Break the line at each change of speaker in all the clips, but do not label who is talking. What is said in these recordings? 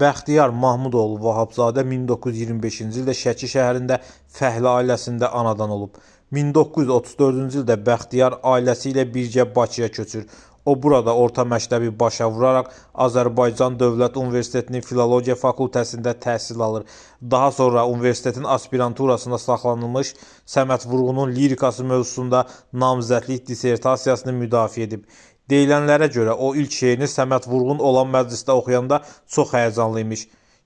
Bəxtiyar Mahmudoğlu Vahabzadə 1925-ci ildə Şəki şəhərində fəhlə ailəsində anadan olub. 1934-cü ildə Bəxtiyar ailəsi ilə birgə Bakıya köçür. O burada orta məktəbi başa vuraraq Azərbaycan Dövlət Universitetinin Filologiya fakültəsində təhsil alır. Daha sonra universitetin aspiranturasında saxlanılmış Səməd Vurğunun lirikası mövzusunda namizədlik dissertasiyasını müdafiə edib. Deyilənlərə görə o ilk şeirini Səməd Vurğun olan məclisdə oxuyanda çox həyəcanlı imiş.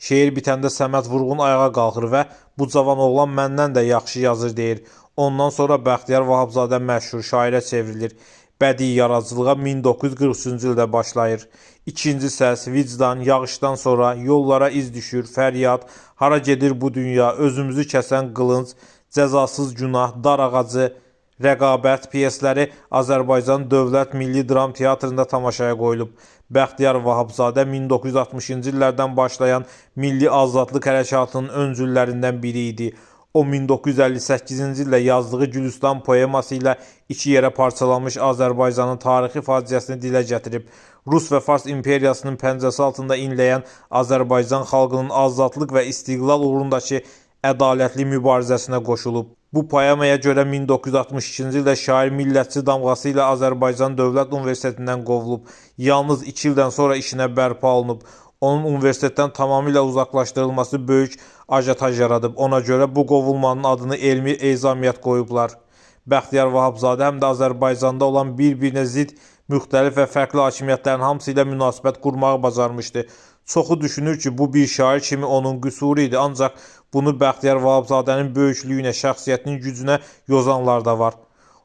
Şeir bitəndə Səməd Vurğun ayağa qalxır və "Bu cavan oğlan məndən də yaxşı yazır" deyir. Ondan sonra Bəxtiyar Vahabzadə məşhur şairə çevrilir. Bədii yaradıcılığa 1943-cü ildə başlayır. İkinci səs, vicdan, yağışdan sonra, yollara iz düşür, fəryad, hara gedir bu dünya, özümüzü kəsən qılınc, cəzasız günah, dar ağacı, rəqabət pyesləri Azərbaycan Dövlət Milli Dram Teatrında tamaşaya qoyulub. Bəxtiyar Vahabzadə 1960-cı illərdən başlayan milli azadlıq hərəkatının öncüllərindən biri idi. O 1958-ci ildə yazdığı Gülüstan poeması ilə iki yerə parçalanmış Azərbaycanın tarixi faciəsini dilə gətirib. Rus və Fars imperiyasının pəncəsi altında inləyən Azərbaycan xalqının azadlıq və istiqlal uğrundakı ədalətli mübarizəsinə qoşulub. Bu poemaya görə 1962-ci ildə şair millətçi damğası ilə Azərbaycan Dövlət Universitetindən qovulub. Yalnız 2 ildən sonra işinə bərpa olunub. Onun universitetdən tamamilə uzaqlaşdırılması böyük ajotaj yaradıb. Ona görə bu qovulmanın adını elmi ezamiyyət qoyublar. Bəxtiyar Vahabzadə həm də Azərbaycanda olan bir-birinə zidd müxtəlif və fərqli hakimiyyətlərin hamısı ilə münasibət qurmağı bacarmışdı. Çoxu düşünür ki, bu bir şair kimi onun qüsuru idi, ancaq bunu Bəxtiyar Vahabzadənin böyüklüyünə, şəxsiyyətinin gücünə yozanlar da var.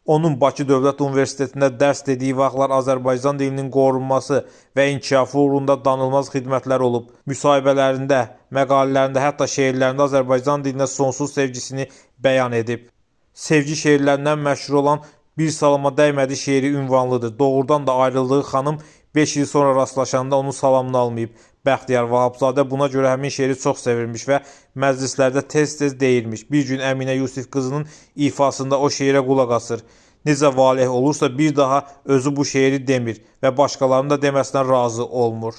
Onun Bakı Dövlət Universitetində dərs dediyi vaxtlar Azərbaycan dilinin qorunması və inkişafı uğrunda danılmaz xidmətlər olub. Müsahibələrində, məqalələrində, hətta şeirlərində Azərbaycan dilinə sonsuz sevgisini bəyan edib. Sevgi şeirlərindən məşhur olan "Bir salama dəymədi" şeiri ünvanlıdır. Doğrudan da ayrıldığı xanım 5 il sonra rastlaşanda onun salamını almayıb. Bəxtiyar Vahabzadə buna görə həmin şeiri çox sevirmiş və məclislərdə tez-tez deyirmiş. Bir gün Əminə Yusif qızının ifasında o şeirə qulaq asır. Necə valeh olursa bir daha özü bu şeiri demir və başqalarının da deməsinə razı olmur.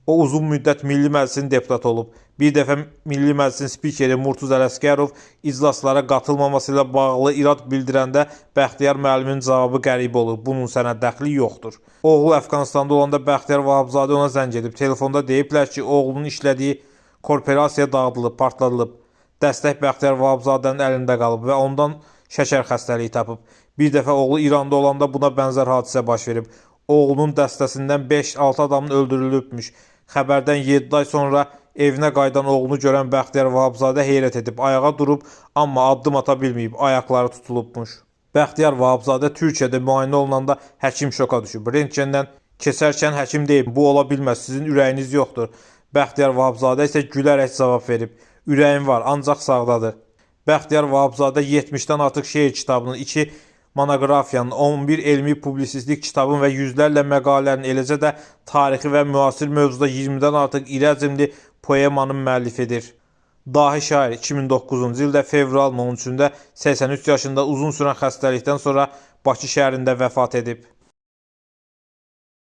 O uzun müddət Milli Məclisin deputatı olub. Bir dəfə Milli Məclisin spikeri Murtuz Ələsgərov iclaslara qatılmaması ilə bağlı irad bildirəndə Bəxtiyar müəllimin cavabı qəribə olur. Bunun sənə dəxli yoxdur. Oğlu Əfqanistanda olanda Bəxtiyar Vahabzadə ona zəng edib. Telefonda deyiblər ki, oğlunun işlədiyi korporasiya dağıdılıb, partladılıb. Dəstək Bəxtiyar Vahabzadənin əlində qalıb və ondan şəkər xəstəliyi tapıb. Bir dəfə oğlu İranda olanda buna bənzər hadisə baş verib. Oğlunun dəstəsindən 5-6 adamın öldürülübmüş. Xəbərdən 7 ay sonra evinə qayıdan oğlunu görən Bəxtiyar Vahabzadə heyrət edib, ayağa durub, amma addım ata bilməyib, ayaqları tutulubmuş. Bəxtiyar Vahabzadə Türkiyədə müayinə olunanda həkim şoka düşüb. Rentgendən keçərkən həkim deyib, bu ola bilməz, sizin ürəyiniz yoxdur. Bəxtiyar Vahabzadə isə gülərək cavab verib, ürəyim var, ancaq sağdadır. Bəxtiyar Vahabzadə 70-dən artıq şeir kitabının, 2 monoqrafiyanın, 11 elmi publisistik kitabın və yüzlərlə məqalələrin, eləcə də tarixi və müasir mövzuda 20-dən artıq iri həcmli poemanın müəllifidir. Dahi şair 2009-cu ildə fevralın 13-də 83 yaşında uzun sürən xəstəlikdən sonra Bakı şəhərində vəfat edib.